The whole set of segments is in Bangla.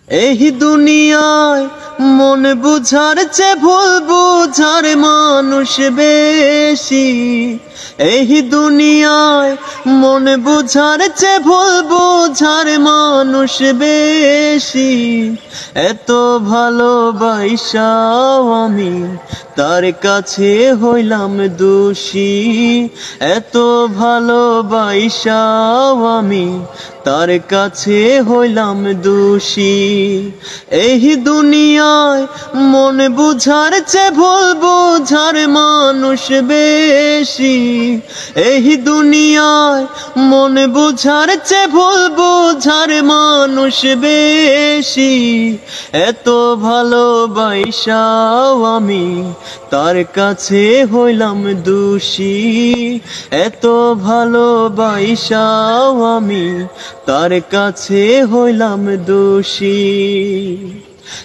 এই দুনিয়ায় মন বুঝার চেয়ে ভুল বুঝার মানুষ বেশি। এই দুনিয়ায় মন বুঝার চেয়ে ভুল বুঝার মানুষ বেশি। এত ভালোবাসাও আমি তার কাছে হইলাম দোষী। এত ভালোবাসাও আমি তার কাছে হইলাম দোষী। এই দুনিয়ায় মন বুঝার চেয়ে ভুল বুঝার মানুষ বেশি। এই দুনিয়ায় মন বুঝার চেয়ে ভুল বুঝার মানুষ বেশি। এত ভালোবাসাও আমি তার কাছে হইলাম দোষী। এত ভালোবাসাও আমি তার কাছে হইলাম দোষী।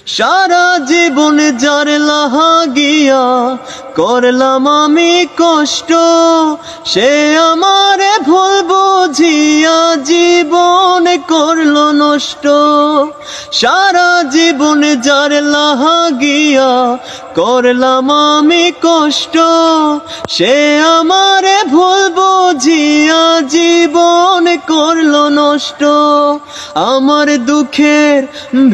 সারা জীবন যার লাগিয়া করলাম আমি কষ্ট, সে আমারে ভুল বুঝিয়া জীবন করলো নষ্ট। সারা জীবন যার লাগিয়া করলাম আমি কষ্ট, সে আমারে ভুল বুঝিয়া জীবন করলো নষ্ট। আমার দুঃখের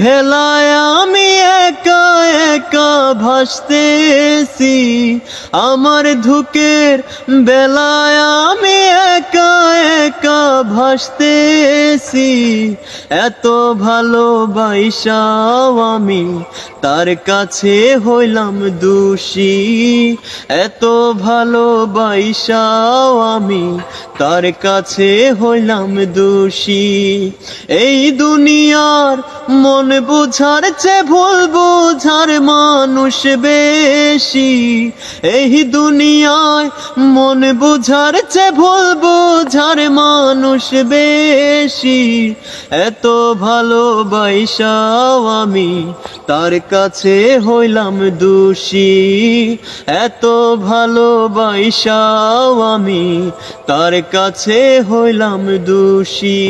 ভেলায় আমি একা একা ভাসতেছি। আমার দুঃখের বেলায় আমি একা একা ভাসতেছি। এত ভালোবাসাও আমি তার কাছে হইলাম দোষী। এত ভালোবাসাও আমি তার কাছে হইলাম দোষী। এই দুনিয়ার মন বুঝার চেয়ে ভুল বুঝার মানুষ বেশি। এই দুনিয়ায় মন বুঝার চেয়ে ভুল বুঝার মানুষ বেশি। এত ভালোবাসাও আমি তার কাছে হইলাম দোষী। এত ভালোবাসাও আমি তার কাছে হইলাম দোষী।